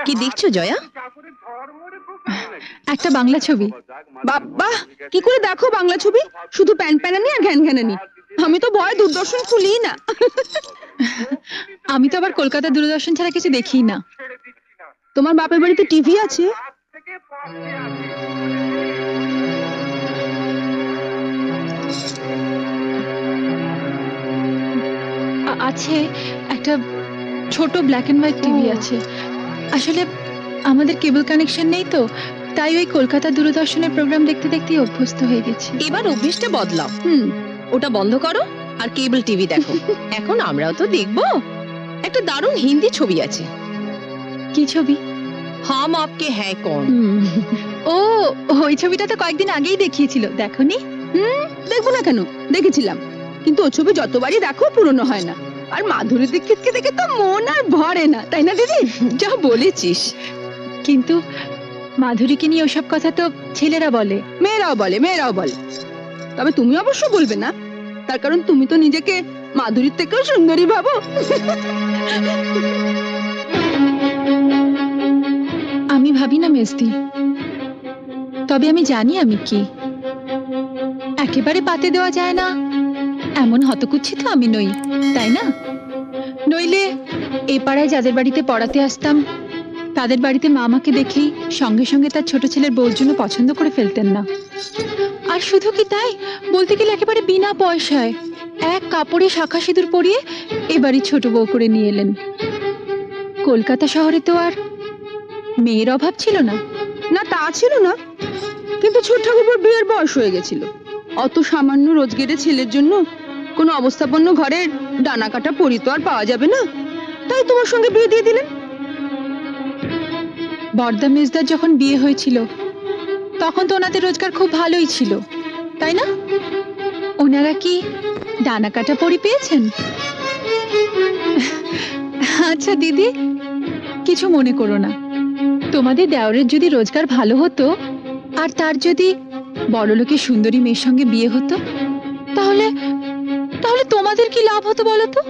কি দেখছো জয়া? একটা বাংলা ছবি। বাবা, কি করে দেখো বাংলা ছবি? শুধু প্যান প্যানানি আর ঘ্যান ঘ্যানানি। আমি তো ভয় দূরদর্শন খুলি না। আমি তো আবার কলকাতা দূরদর্শন ছাড়া কিছু দেখি না। তোমার বাপের বাড়িতে টিভি আছে? আছে, একটা ছোট ব্ল্যাক এন্ড হোয়াইট টিভি আছে। আসলে আমাদের কেবল কানেকশন নেই তো, তাই ওই কলকাতা দূরদর্শনের প্রোগ্রাম দেখতে দেখতেই অভ্যস্ত হয়ে গেছি। এবার অভ্যেসটা বদলাও। ওটা বন্ধ করো আর কেবল টিভি দেখো। এখন আমরাও তো দেখবো। একটা দারুণ হিন্দি ছবি আছে। কি ছবি? হাম আপকে হ্যায় কৌন। ও, ওই ছবিটা তো কয়েকদিন আগেই দেখিয়েছিল, দেখোনি? দেখবো না কেন, দেখেছিলাম। কিন্তু ও ছবি যতবারই দেখো পুরনো হয় না। আর মাধুরী দীক্ষিতকে দেখে তো মন আর ভরে না, তাই না দিদি? যা বলেছিস। কিন্তু মাধুরীকে নিয়ে ওসব কথা তো ছেলেরা বলে, মেয়েরাও বলে। তবে তুমি অবশ্য বলবে না, তার কারণ তুমি তো নিজেকে মাধুরীর থেকেও সুন্দরী ভাবো। আমি ভাবি না মেজদি, তবে আমি জানি আমি কি। একেবারে পাতে দেওয়া যায় না এমন হতকুচ্ছিত আমি নই, তাই না? নইলে এ পাড়ায় যাদের বাড়িতে পড়াতে আসতাম তাদের বাড়িতে মা আমাকে দেখেই সঙ্গে সঙ্গে তার ছোট ছেলের বউর জন্য পছন্দ করে ফেলতেন না। আর শুধু কি তাই, বলতে গেলে একেবারে বিনা পয়সায় এক কাপড়ে শাখা সিঁদুর পরিয়ে এবারই ছোট বউ করে নিয়ে এলেন। কলকাতা শহরে তো আর মেয়ের অভাব ছিল না। না, তা ছিল না, কিন্তু ছোট ঠাকুরপোর বিয়ের বয়স হয়ে গেছিল। অত সামান্য রোজগেরে ছেলের জন্য কোনো অবস্থাপন্ন ঘরের ডানা কাটা পরি তো আর পাওয়া যাবে না, তাই তোমার সঙ্গে বিয়ে দিয়ে দিলেন। বর্দা মেজদার যখন বিয়ে হয়েছিল তখন তো ওনাদের রোজগার খুব ভালোই ছিল, তাই না? ওনারা কি ডানা কাটা পরি পেয়েছেন? আচ্ছা দিদি, কিছু মনে করো না। তোমাদের দেওরের যদি রোজগার ভালো হতো আর তার যদি বড়লোকের সুন্দরী মেয়ের সঙ্গে বিয়ে হতো, তাহলে তাহলে তোমাদের কি লাভ হতো বলো তো?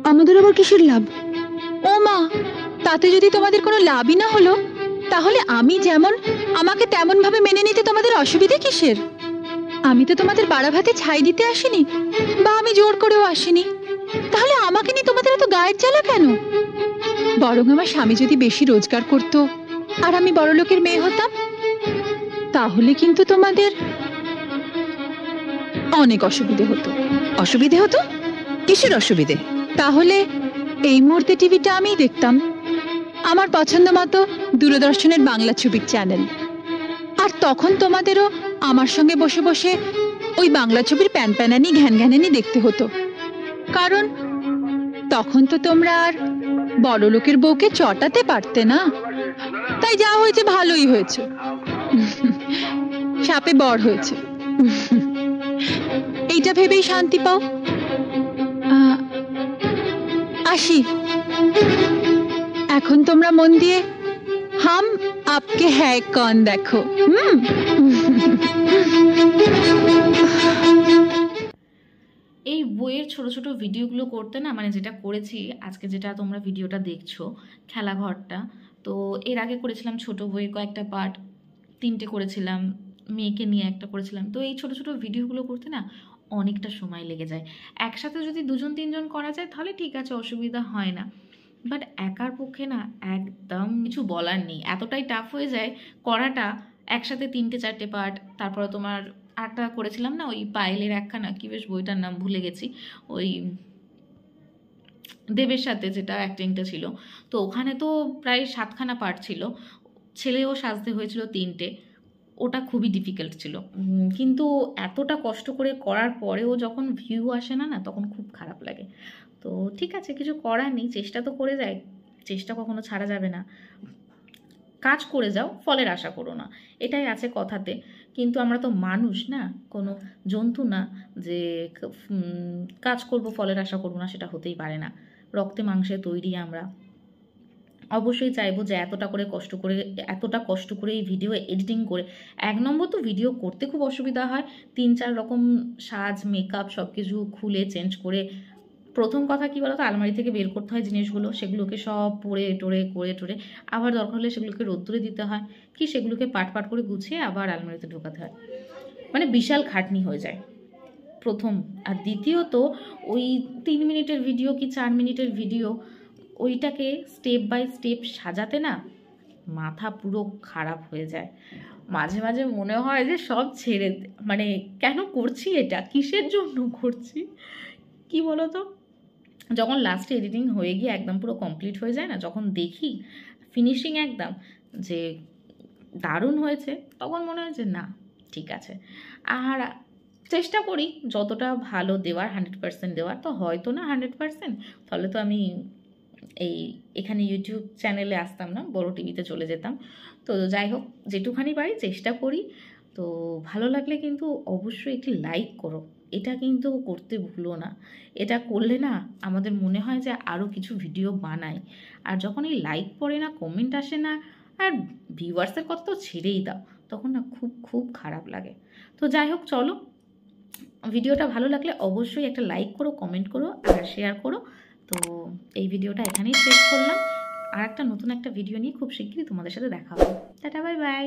আমাদের আবার কিসের লাভ? ও মা, তাতে যদি তোমাদের কোনো লাভই না হলো, তাহলে আমি যেমন আমাকে তেমন ভাবে মেনে নিতে তোমাদের অসুবিধা কিসের? আমি তো তোমাদের বাড়া ভাতে ছাই দিতে আসিনি, বা আমি জোর করেও আসিনি। তাহলে আমাকে নিয়ে তোমাদের এত গায়ের জ্বালা কেন? বরং আমার স্বামী যদি বেশি রোজগার করতো আর আমি বড়লোকের মেয়ে হতাম, তাহলে কিন্তু তোমাদের অনেক অসুবিধে হতো। অসুবিধে হতো? কিসের অসুবিধে? তাহলে এই মুহূর্তে টিভিটা আমিই দেখতাম, আমার পছন্দ মতো দূরদর্শনের বাংলা ছবির চ্যানেল। আর তখন তোমাদেরও আমার সঙ্গে বসে বসে ওই বাংলা ছবির প্যান প্যানানি ঘ্যান ঘ্যানানি দেখতে হতো। কারণ তখন তো তোমরা আর বড়লোকের বউকে চটাতে পারতে না। তাই যা হয়েছে ভালোই হয়েছে, সাপে বর হয়েছে, এইটা ভেবেই শান্তি পাও। আসি, এখন তোমরা মন দিয়ে হাম আপকে হ্যায় কন দেখো। এই বইয়ের ছোট ছোট ভিডিওগুলো করতে না, মানে যেটা করেছি আজকে, যেটা তোমরা ভিডিওটা দেখছো খেলাঘরটা, তো এর আগে করেছিলাম ছোট বইয়ের কয়েকটা পার্ট, 3টে করেছিলাম, মেয়েকে নিয়ে একটা করেছিলাম। তো এই ছোট ছোট ভিডিওগুলো করতে না অনেকটা সময় লেগে যায়। একসাথে যদি 2-3 জন করা যায় তাহলে ঠিক আছে, অসুবিধা হয় না। বাট একার পক্ষে না একদম কিছু বলার নেই, এতটাই টাফ হয়ে যায় করাটা। একসাথে 3-4টে পার্ট, তারপরে তোমার আরেকটা করেছিলাম না ওই পায়েলের একখানা, কি বেশ বইটার নাম ভুলে গেছি, ওই দেবের সাথে যেটা অ্যাক্টিংটা ছিল, তো ওখানে তো প্রায় 7খানা পার্ট ছিল, ছেলেও সাজতে হয়েছিল 3টে। ওটা খুবই ডিফিকাল্ট ছিল, কিন্তু এতটা কষ্ট করে করার পরেও যখন ভিউ আসে না না, তখন খুব খারাপ লাগে। তো ঠিক আছে, কিছু করার নেই, চেষ্টা তো করে যাই, চেষ্টা কখনো ছাড়া যাবে না। কাজ করে যাও, ফলের আশা করো না, এটাই আছে কথাতে। কিন্তু আমরা তো মানুষ না, কোনো জন্তু না যে কাজ করব ফলের আশা করবো না, সেটা হতেই পারে না। রক্তে মাংসে তৈরি আমরা। অবশ্যই চাইবো যে এতটা কষ্ট করে এই ভিডিও এডিটিং করে, 1 নম্বর তো ভিডিও করতে খুব অসুবিধা হয়, 3-4 রকম সাজ মেকআপ সব কিছু খুলে চেঞ্জ করে প্রথম কথা কি বলতো, আলমারি থেকে বের করতে হয় জিনিসগুলো, সেগুলোকে সব পরে টোরে করে টোরে আবার দরকার হলে সেগুলোকে রোদ্দুরে দিতে হয়, কি সেগুলোকে পাট পাট করে গুছিয়ে আবার আলমারিতে ঢোকাতে হয়, মানে বিশাল খাটনি হয়ে যায় প্রথম। আর দ্বিতীয়ত ওই 3 মিনিটের ভিডিও কি 4 মিনিটের ভিডিও, ওইটাকে স্টেপ বাই স্টেপ সাজাতে না মাথা পুরো খারাপ হয়ে যায়। মাঝে মাঝে মনে হয় যে সব ছেড়ে মানে কেন করছি এটা, কিসের জন্য করছি কি বলো তো। যখন লাস্টে এডিটিং হয়ে গিয়ে একদম পুরো কমপ্লিট হয়ে যায় না, যখন দেখি ফিনিশিং একদম যে দারুণ হয়েছে, তখন মনে হয় যে না ঠিক আছে। আর চেষ্টা করি যতটা ভালো দেওয়ার, 100% দেওয়ার। তো হয়তো না 100%, তাহলে তো আমি এখানে ইউটিউব চ্যানেলে আসতাম না, বড় টিভিতে চলে যেতাম। তো যাই হোক, যেটুখানি পারি চেষ্টা করি। তো ভালো লাগলে কিন্তু অবশ্যই একটি লাইক করো, এটা কিন্তু করতে ভুলো না। এটা করলে না আমাদের মনে হয় যে আরও কিছু ভিডিও বানাই, আর যখন এই লাইক পড়ে না, কমেন্ট আসে না, আর ভিউয়ার্সের কথা তো ছেড়েই দাও, তখন না খুব খুব খারাপ লাগে। তো যাই হোক, চলো, ভিডিওটা ভালো লাগলে অবশ্যই একটা লাইক করো, কমেন্ট করো আর শেয়ার করো। তো এই ভিডিওটা এখানেই শেষ করলাম, আর একটা নতুন একটা ভিডিও নিয়ে খুব শিগগিরই তোমাদের সাথে দেখা হবে। Tata, bye bye.